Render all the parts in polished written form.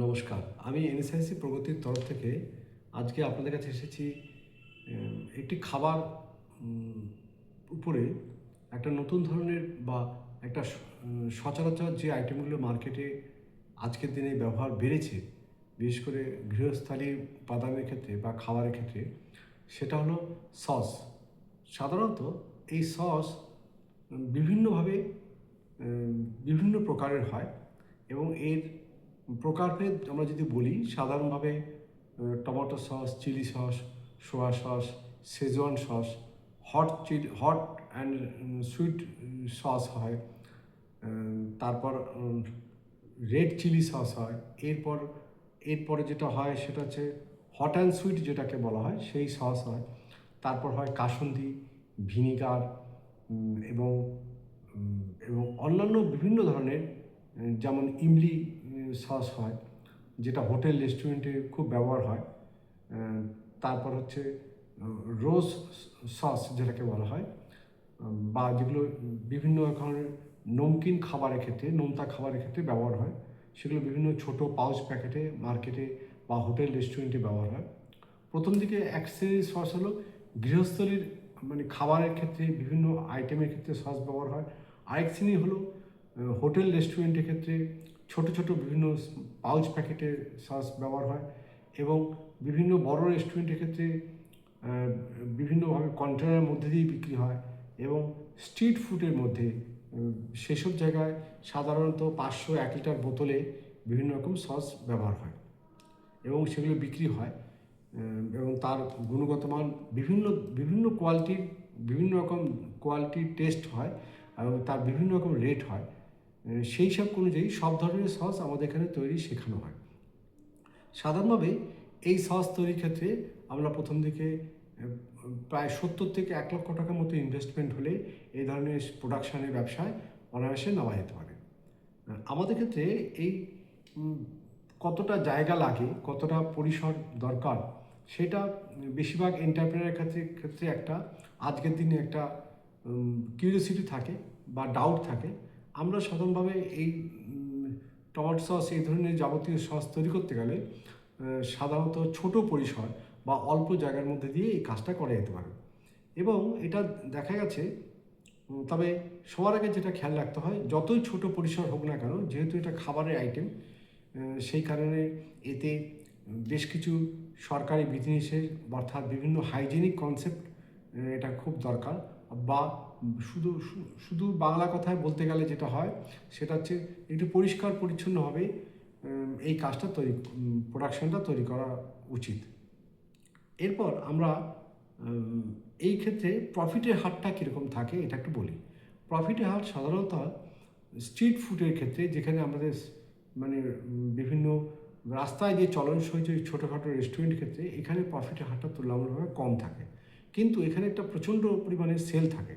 নমস্কার, আমি এনএসআইসি প্রগতির তরফ থেকে আজকে আপনাদের কাছে এসেছি। একটি খাবার উপরে একটা নতুন ধরনের বা একটা সচরাচর যে আইটেমগুলো মার্কেটে আজকের দিনে ব্যবহার বেড়েছে, বিশেষ করে গৃহস্থালী উপাদানের ক্ষেত্রে বা খাবারের ক্ষেত্রে, সেটা হলো সস। সাধারণত এই সস বিভিন্নভাবে বিভিন্ন প্রকারের হয় এবং এর প্রকারভেদ আমরা যদি বলি, সাধারণভাবে tomato sauce, chilli sauce, soya sauce, schezwan sauce, hot and sweet sauce হয়। তারপর রেড চিলি সস হয়। এরপরে যেটা হয় সেটা হচ্ছে হট অ্যান্ড সুইট, যেটাকে বলা হয় সেই সস হয়। তারপর হয় কাসুন্দি, ভিনিগার এবং এবং অন্যান্য বিভিন্ন ধরনের, যেমন ইমলি সস হয়, যেটা হোটেল রেস্টুরেন্টে খুব ব্যবহার হয়। তারপর হচ্ছে রোজ সস, যেটাকে বলা হয়, বা যেগুলো বিভিন্ন ধরনের নমকিন খাবারের ক্ষেত্রে, নোনতা খাবারের ক্ষেত্রে ব্যবহার হয়। সেগুলো বিভিন্ন ছোট পাউচ প্যাকেটে মার্কেটে বা হোটেল রেস্টুরেন্টে ব্যবহার হয়। প্রথম দিকে এক শ্রেণীর সস হলো গৃহস্থলীর, মানে খাবারের ক্ষেত্রে বিভিন্ন আইটেমের ক্ষেত্রে সস ব্যবহার হয়। আরেক শ্রেণী হলো হোটেল রেস্টুরেন্টের ক্ষেত্রে ছোট ছোট বিভিন্ন পাউচ প্যাকেটের সস ব্যবহার হয়। এবং বিভিন্ন বড় রেস্টুরেন্টের ক্ষেত্রে বিভিন্নভাবে কন্টেনারের মধ্যে দিয়ে বিক্রি হয়। এবং স্ট্রিট ফুডের মধ্যে সেসব জায়গায় সাধারণত 500-1 লিটার বোতলে বিভিন্ন রকম সস ব্যবহার হয় এবং সেগুলো বিক্রি হয়। এবং তার গুণগত মান বিভিন্ন বিভিন্ন কোয়ালিটির, বিভিন্ন রকম কোয়ালিটির টেস্ট হয় এবং তার বিভিন্ন রকম রেট হয়। সেই সব অনুযায়ী সব ধরনের সস আমাদের এখানে তৈরি শেখানো হয়। সাধারণভাবে এই সস তৈরির ক্ষেত্রে আমরা প্রথম দিকে প্রায় 70 থেকে 1 লক্ষ টাকার মতো ইনভেস্টমেন্ট হলে এই ধরনের প্রোডাকশানের ব্যবসায় অনায়াসে নেওয়া যেতে পারে। আমাদের ক্ষেত্রে এই কতটা জায়গা লাগে, কতটা পরিসর দরকার, সেটা বেশিরভাগ এন্টারপ্রেনারের ক্ষেত্রে একটা আজকের দিনে একটা কিউরিওসিটি থাকে বা ডাউট থাকে। আমরা সাধারণভাবে এই টমেটো সস, এই ধরনের যাবতীয় সস তৈরি করতে গেলে সাধারণত ছোট পরিসর বা অল্প জায়গার মধ্যে দিয়ে এই কাজটা করা যেতে পারে। এবং এটা দেখা গেছে, তবে সবার আগে যেটা খেয়াল রাখতে হয়, যতই ছোট পরিসর হোক না কেন, যেহেতু এটা খাবারের আইটেম, সেই কারণে এতে বেশ কিছু সরকারি বিধিনিষেধ, অর্থাৎ বিভিন্ন হাইজেনিক কনসেপ্ট এটা খুব দরকার। বা শুধু শুধু বাংলা কথায় বলতে গেলে যেটা হয় সেটা হচ্ছে একটু পরিষ্কার পরিচ্ছন্নভাবে এই কাজটা প্রোডাকশনটা তৈরি করা উচিত। এরপর আমরা এই ক্ষেত্রে প্রফিটের হারটা কীরকম থাকে এটা একটু বলি। প্রফিটের হার সাধারণত স্ট্রিট ফুডের ক্ষেত্রে, যেখানে আমাদের মানে বিভিন্ন রাস্তায় যে চলনসই যে ছোটোখাটো রেস্টুরেন্টের ক্ষেত্রে, এখানে প্রফিটের হারটা তুলনামূলকভাবে কম থাকে। কিন্তু এখানে একটা প্রচণ্ড পরিমাণে সেল থাকে।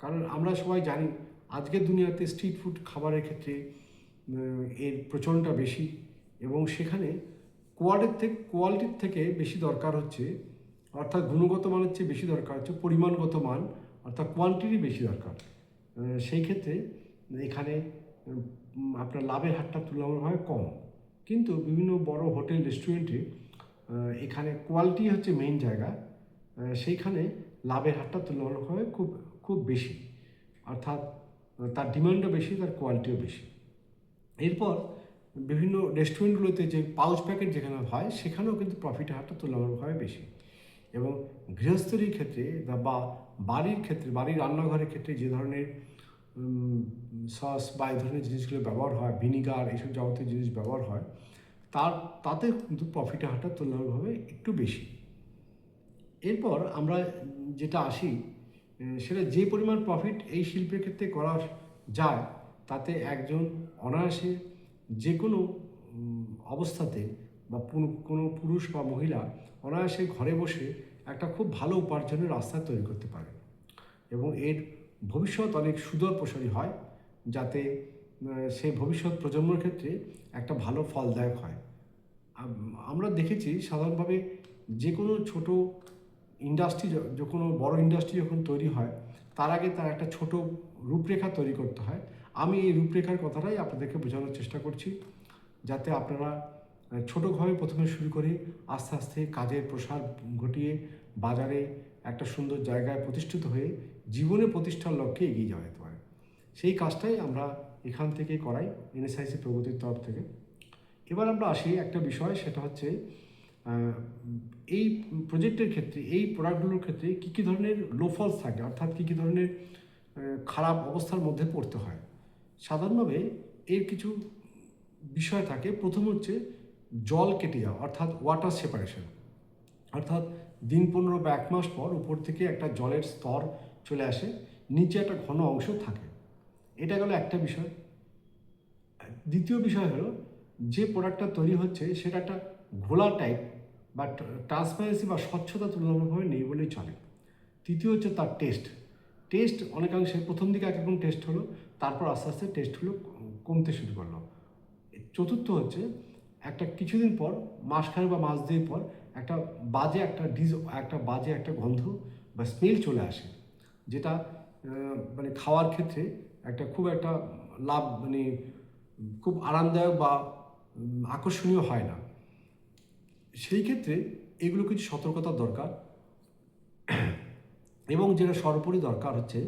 কারণ আমরা সবাই জানি আজকের দুনিয়াতে স্ট্রিট ফুড খাবারের ক্ষেত্রে এর প্রচলনটা বেশি। এবং সেখানে কোয়ালিটির থেকে বেশি দরকার হচ্ছে, অর্থাৎ গুণগত মানের চেয়ে বেশি দরকার হচ্ছে পরিমাণগত মান, অর্থাৎ কোয়ান্টিটি বেশি দরকার। সেই ক্ষেত্রে এখানে আপনার লাভের হারটা তুলনামূলকভাবে কম। কিন্তু বিভিন্ন বড় হোটেল রেস্টুরেন্টে এখানে কোয়ালিটি হচ্ছে মেইন জায়গা, সেইখানে লাভের হারটা তুলনামূলকভাবে খুব খুব বেশি। অর্থাৎ তার ডিমান্ডও বেশি, তার কোয়ালিটিও বেশি। এরপর বিভিন্ন রেস্টুরেন্টগুলোতে যে পাউচ প্যাকেট যেখানে হয়, সেখানেও কিন্তু প্রফিটের হারটা তুলনামূলকভাবে বেশি। এবং গৃহস্থলীর ক্ষেত্রে বা বাড়ির ক্ষেত্রে, বাড়ির রান্নাঘরের ক্ষেত্রে যে ধরনের সস বা এই ধরনের জিনিসগুলো ব্যবহার হয়, ভিনিগার, এইসব যাবতীয় জিনিস ব্যবহার হয়, তাতে কিন্তু প্রফিটের হারটা তুলনামূলকভাবে একটু বেশি। এরপর আমরা যেটা আসি, সেটা যে পরিমাণ প্রফিট এই শিল্পের ক্ষেত্রে করা যায়, তাতে একজন অনায়াসে যে কোনো অবস্থাতে বা কোনো পুরুষ বা মহিলা অনায়াসে ঘরে বসে একটা খুব ভালো উপার্জনের রাস্তা তৈরি করতে পারে এবং এর ভবিষ্যৎ অনেক সুদূর প্রসারী হয়, যাতে সেই ভবিষ্যৎ প্রজন্মের ক্ষেত্রে একটা ভালো ফলদায়ক হয়। আমরা দেখেছি সাধারণভাবে যে কোনো ছোটো ইন্ডাস্ট্রি, কোনো বড় ইন্ডাস্ট্রি যখন তৈরি হয়, তার আগে তার একটা ছোট রূপরেখা তৈরি করতে হয়। আমি এই রূপরেখার কথাটাই আপনাদেরকে বোঝানোর চেষ্টা করছি, যাতে আপনারা ছোটোভাবে প্রথমে শুরু করে আস্তে আস্তে কাজের প্রসার ঘটিয়ে বাজারে একটা সুন্দর জায়গায় প্রতিষ্ঠিত হয়ে জীবনে প্রতিষ্ঠার লক্ষ্যে এগিয়ে যাওয়া যেতে পারে। সেই কাজটাই আমরা এখান থেকে করাই এনএসআইসি প্রগতির তরফ থেকে। এবার আমরা আসি একটা বিষয়, সেটা হচ্ছে এই প্রজেক্টের ক্ষেত্রে, এই প্রোডাক্টগুলোর ক্ষেত্রে কী কী ধরনের লোফলস থাকে, অর্থাৎ কী কী ধরনের খারাপ অবস্থার মধ্যে পড়তে হয়। সাধারণভাবে এর কিছু বিষয় থাকে। প্রথম হচ্ছে জল কেটে যাওয়া, অর্থাৎ ওয়াটার সেপারেশন, অর্থাৎ দিন 15 বা 1 মাস পর উপর থেকে একটা জলের স্তর চলে আসে, নিচে একটা ঘন অংশ থাকে। এটা গেল একটা বিষয়। দ্বিতীয় বিষয় হলো যে প্রোডাক্টটা তৈরি হচ্ছে সেটা একটা ঘোলা টাইপ বা ট্রান্সপারেন্সি বা স্বচ্ছতা তুলনামূলকভাবে নেই বলেই চলে। তৃতীয় হচ্ছে তার টেস্ট অনেকাংশে প্রথম দিকে একরকম টেস্ট হলো, তারপর আস্তে আস্তে টেস্টগুলো কমতে শুরু করলো। চতুর্থ হচ্ছে একটা কিছুদিন পর, মাসখানেক বা মাস 2 পর একটা বাজে একটা গন্ধ বা স্মেল চলে আসে, যেটা মানে খাওয়ার ক্ষেত্রে খুব একটা খুব আরামদায়ক বা আকর্ষণীয় হয় না। সেই ক্ষেত্রে এগুলো কিছু সতর্কতার দরকার। এবং যেটা সর্বোপরি দরকার হচ্ছে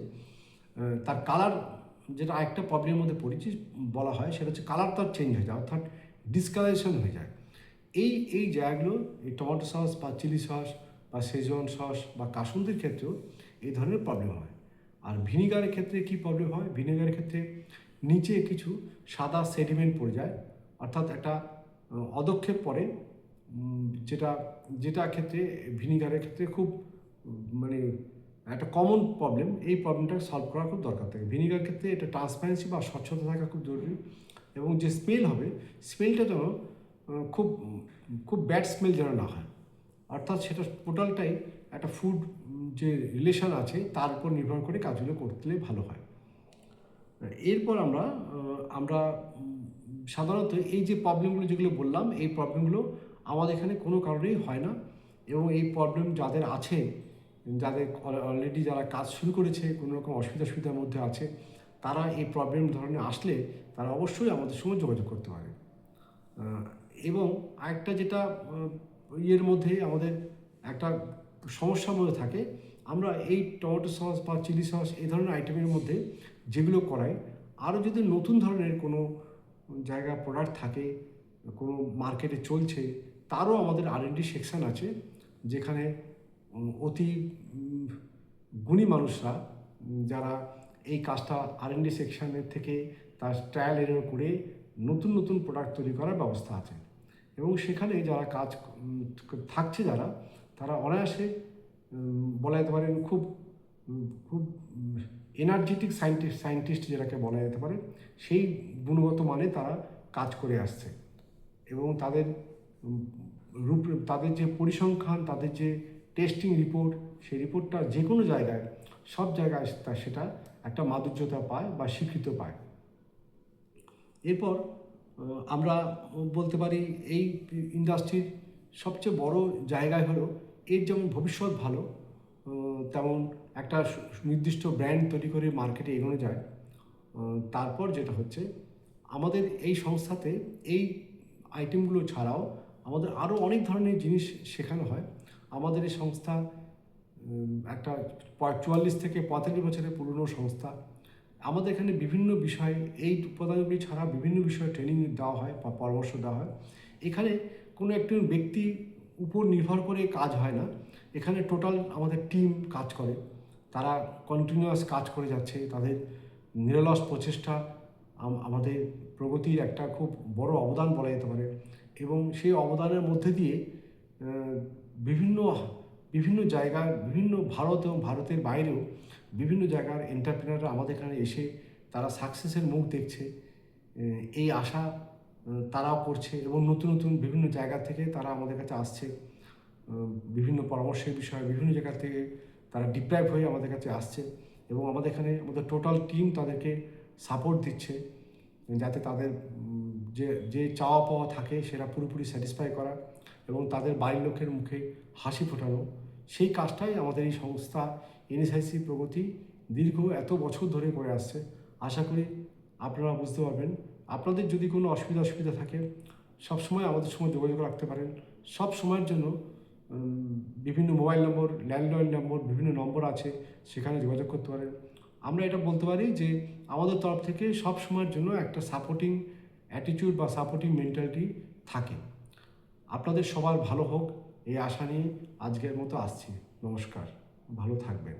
তার কালার, যেটা একটা প্রবলেমের মধ্যে পড়েছি বলা হয়, সেটা হচ্ছে কালার তার চেঞ্জ হয়ে যায়, অর্থাৎ ডিসকালারেশন হয়ে যায়। এই জায়গাগুলো, এই টমেটো সস বা চিলি সস বা শেজওয়ান সস বা কাসুন্দির ক্ষেত্রেও এই ধরনের প্রবলেম হয়। আর ভিনিগারের ক্ষেত্রে কি প্রবলেম হয়? ভিনিগারের ক্ষেত্রে নিচে কিছু সাদা সেডিমেন্ট পড়ে যায়, অর্থাৎ একটা অদক্ষেপ পড়ে, যেটা যেটা ক্ষেত্রে ভিনিগারের ক্ষেত্রে খুব মানে একটা কমন প্রবলেম। এই প্রবলেমটা সলভ করা খুব দরকার থাকে। ভিনিগার ক্ষেত্রে এটা ট্রান্সপারেন্সি বা স্বচ্ছতা থাকা খুব জরুরি, এবং যে স্মেল হবে, স্মেলটা যেন খুব খুব ব্যাড স্মেল যেন না হয়, অর্থাৎ সেটা টোটালটাই একটা ফুড যে রিলেশন আছে তার উপর নির্ভর করে কাজগুলো করতে ভালো হয়। এরপর আমরা সাধারণত এই যে প্রবলেমগুলো যেগুলো বললাম, এই প্রবলেমগুলো আমাদের এখানে কোনো কারণেই হয় না, এবং এই প্রবলেম যাদের আছে, যাদের অলরেডি যারা কাজ শুরু করেছে, কোনো রকম অসুবিধার মধ্যে আছে, তারা এই প্রবলেম ধরনের আসলে তারা অবশ্যই আমাদের সঙ্গে যোগাযোগ করতে পারে। এবং আরেকটা যেটা ইয়ের মধ্যে আমাদের একটা সমস্যার মধ্যে থাকে, আমরা এই টমেটো সস বা চিলি সস এই ধরনের আইটেমের মধ্যে যেগুলো করাই, আরও যদি নতুন ধরনের কোনো জায়গা প্রোডাক্ট থাকে, কোনো মার্কেটে চলছে, তারও আমাদের R&D সেকশন আছে, যেখানে অতি গুণী মানুষরা যারা এই কাজটা R&D সেকশনের থেকে তার ট্রায়াল এরর করে নতুন নতুন প্রোডাক্ট তৈরি করার ব্যবস্থা আছে। এবং সেখানে যারা কাজ থাকছে, তারা অনায়াসে বলা যেতে পারেন খুব খুব এনার্জেটিক সায়েন্টিস্ট যেটাকে বলা যেতে পারে, সেই গুণগত মানে তারা কাজ করে আসছে। এবং তাদের যে পরিসংখ্যান, তাদের যে টেস্টিং রিপোর্ট, সেই রিপোর্টটা যে কোনো জায়গায়, সব জায়গায় সেটা একটা মাধুর্যতা পায় বা স্বীকৃত পায়। এরপর আমরা বলতে পারি এই ইন্ডাস্ট্রির সবচেয়ে বড় জায়গায় হলো, এর যেমন ভবিষ্যৎ ভালো, তেমন একটা নির্দিষ্ট ব্র্যান্ড তৈরি করে মার্কেটে এগোনো যায়। তারপর যেটা হচ্ছে, আমাদের এই সংস্থাতে এই আইটেমগুলো ছাড়াও আমাদের আরও অনেক ধরনের জিনিস শেখানো হয়। আমাদের এই সংস্থা একটা 44 থেকে 45 বছরের পুরনো সংস্থা। আমাদের এখানে বিভিন্ন বিষয়ে, এই উপাদানগুলি ছাড়া বিভিন্ন বিষয়ে ট্রেনিং দেওয়া হয় বা পরামর্শ দেওয়া হয়। এখানে কোনো একজন ব্যক্তির উপর নির্ভর করে কাজ হয় না, এখানে টোটাল আমাদের টিম কাজ করে, তারা কন্টিনিউয়াস কাজ করে যাচ্ছে। তাদের নিরলস প্রচেষ্টা আমাদের প্রগতির একটা খুব বড় অবদান বলা যেতে পারে। এবং সেই অবদানের মধ্যে দিয়ে বিভিন্ন বিভিন্ন জায়গার, বিভিন্ন ভারত এবং ভারতের বাইরেও বিভিন্ন জায়গার এন্টারপ্রেনাররা আমাদের এখানে এসে তারা সাকসেসের মুখ দেখছে, এই আশা তারাও করছে। এবং নতুন নতুন বিভিন্ন জায়গা থেকে তারা আমাদের কাছে আসছে, বিভিন্ন পরামর্শের বিষয়ে বিভিন্ন জায়গা থেকে তারা ডিপ্রাইভ হয়ে আমাদের কাছে আসছে, এবং আমাদের এখানে আমাদের টোটাল টিম তাদেরকে সাপোর্ট দিচ্ছে, যাতে তাদের যে চাওয়া পাওয়া থাকে সেটা পুরোপুরি স্যাটিসফাই করা এবং তাদের বাড়ির লোকের মুখে হাসি ফোটানো। সেই কাজটাই আমাদের এই সংস্থা এনএসআইসি প্রগতি দীর্ঘ এত বছর ধরে করে আসছে। আশা করি আপনারা বুঝতে পারবেন। আপনাদের যদি কোনো অসুবিধা থাকে, সবসময় আমাদের সঙ্গে যোগাযোগ রাখতে পারেন। সব সময়ের জন্য বিভিন্ন মোবাইল নম্বর, ল্যান্ডলাইন নম্বর, বিভিন্ন নম্বর আছে, সেখানে যোগাযোগ করতে পারেন। আমরা এটা বলতে পারি যে আমাদের তরফ থেকে সব সময়ের জন্য একটা সাপোর্টিং অ্যাটিটিউড বা সাপোর্টিং মেন্টালিটি থাকে। আপনাদের সবার ভালো হোক এই আশা নিয়ে আজকের মতো আসছি। নমস্কার, ভালো থাকবেন।